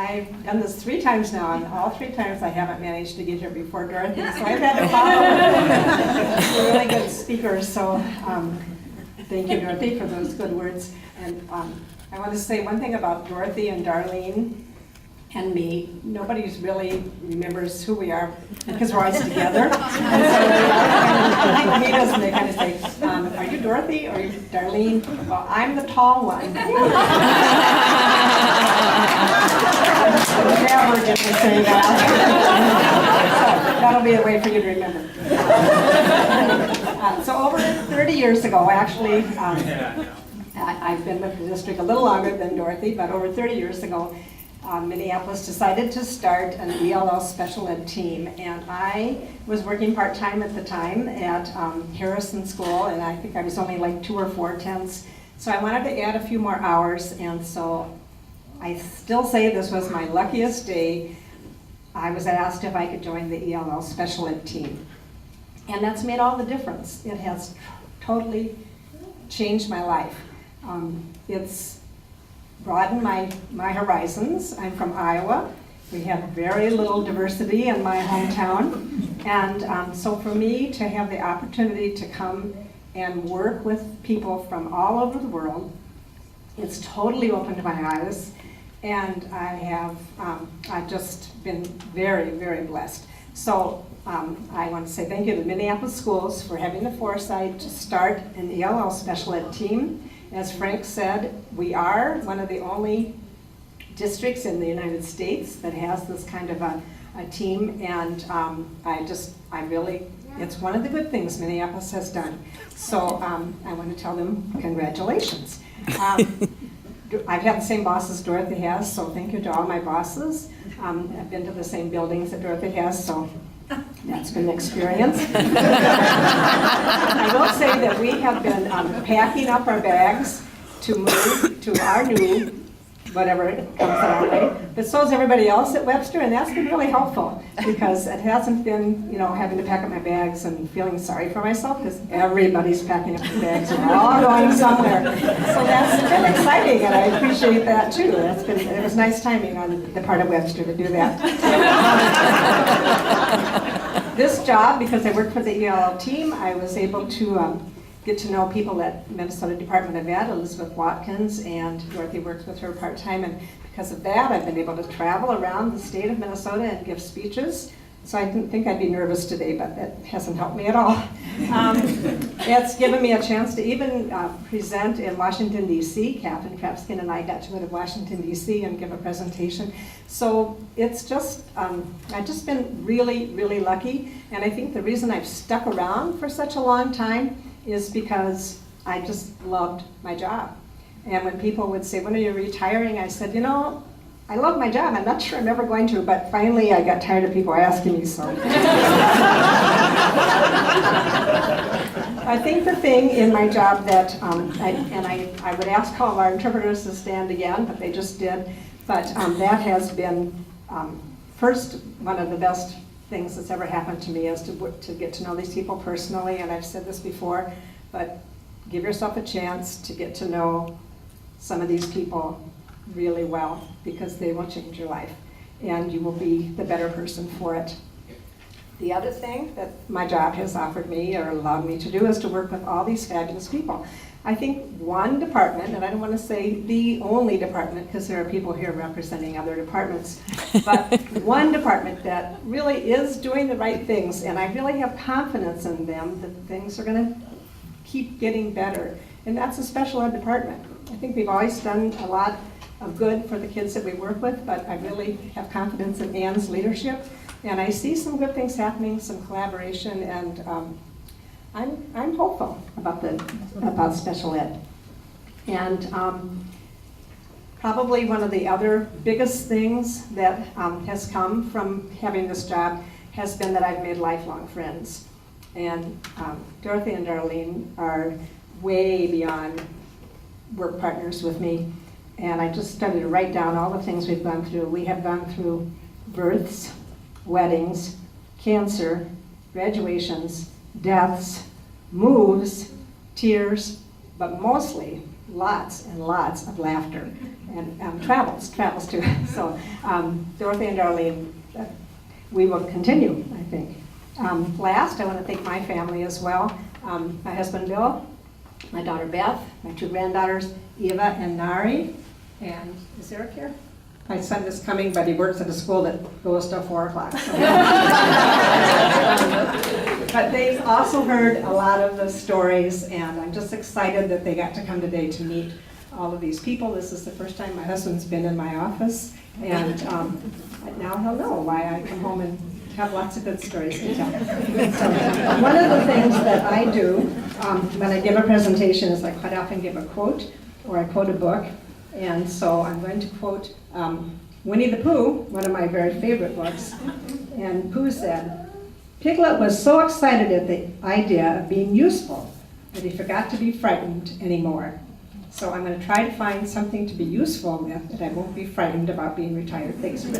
I've done this 3 times now, and all 3 times I haven't managed to get here before Dorothy, so I've had to follow. She's a really good speaker, so thank you, Dorothy, for those good words. And I want to say one thing about Dorothy and Darlene and me. Nobody really remembers who we are because we're always together. And so they kind of meet us and they kind of say, are you Dorothy or are you Darlene? Well, I'm the tall one. Never get to say that. So that'll be a way for you to remember. So over 30 years ago, actually, I've been with the district a little longer than Dorothy, but over 30 years ago, Minneapolis decided to start an ELL special ed team, and I was working part-time at the time at Harrison School, and I think I was only like 2 or 4 tenths, so I wanted to add a few more hours, and so I still say this was my luckiest day. I was asked if I could join the ELL special ed team, and that's made all the difference. It has totally changed my life. It's broaden my horizons. I'm from Iowa. We have very little diversity in my hometown. And so for me to have the opportunity to come and work with people from all over the world, it's totally opened my eyes. And I've just been very, very blessed. So I want to say thank you to the Minneapolis schools for having the foresight to start an ELL special ed team. As Frank said, we are one of the only districts in the United States that has this kind of a team, and it's one of the good things Minneapolis has done. So I want to tell them congratulations. I've had the same boss as Dorothy has, so thank you to all my bosses. I've been to the same buildings that Dorothy has, so that's been an experience. I will say that we have been packing up our bags to move to our new, whatever comes our way. But so is everybody else at Webster, and that's been really helpful because it hasn't been, having to pack up my bags and feeling sorry for myself because everybody's packing up their bags and we're all going somewhere. So that's been exciting, and I appreciate that too. It was nice timing on the part of Webster to do that. This job, because I work for the ELL team, I was able to get to know people at Minnesota Department of Ed, Elizabeth Watkins, and Dorothy works with her part-time, and because of that, I've been able to travel around the state of Minnesota and give speeches. So I didn't think I'd be nervous today, but that hasn't helped me at all. It's given me a chance to even present in Washington, D.C. Captain Krapskin and I got to go to Washington, D.C. and give a presentation. So it's just, I've just been really, really lucky. And I think the reason I've stuck around for such a long time is because I just loved my job. And when people would say, when are you retiring? I said, I love my job. I'm not sure I'm ever going to, but finally I got tired of people asking me so. I think the thing in my job that, I would ask all of our interpreters to stand again, but they just did, but that has been, first, one of the best things that's ever happened to me is to get to know these people personally, and I've said this before, but give yourself a chance to get to know some of these people really well, because they will change your life and you will be the better person for it. The other thing that my job has offered me or allowed me to do is to work with all these fabulous people. I think one department, and I don't want to say the only department because there are people here representing other departments, but one department that really is doing the right things, and I really have confidence in them that things are going to keep getting better, and that's the special ed department. I think we've always done a lot of good for the kids that we work with, but I really have confidence in Ann's leadership, and I see some good things happening, some collaboration, and I'm hopeful about special ed. And probably one of the other biggest things that has come from having this job has been that I've made lifelong friends. And Dorothy and Darlene are way beyond work partners with me. And I just started to write down all the things we've gone through. We have gone through births, weddings, cancer, graduations, deaths, moves, tears, but mostly lots and lots of laughter and travels too. So Dorothy and Darlene, we will continue, I think. Last, I want to thank my family as well. My husband Bill, my daughter Beth, my 2 granddaughters Eva and Nari, and is Eric here? My son is coming, but he works at a school that goes till 4 o'clock. So. But they've also heard a lot of the stories, and I'm just excited that they got to come today to meet all of these people. This is the first time my husband's been in my office, and now he'll know why I come home and have lots of good stories to tell. So, one of the things that I do when I give a presentation is I quite often give a quote, or I quote a book. And so I'm going to quote Winnie the Pooh, one of my very favorite books. And Pooh said, "Piglet was so excited at the idea of being useful that he forgot to be frightened anymore." So I'm going to try to find something to be useful with that I won't be frightened about being retired. Thanks for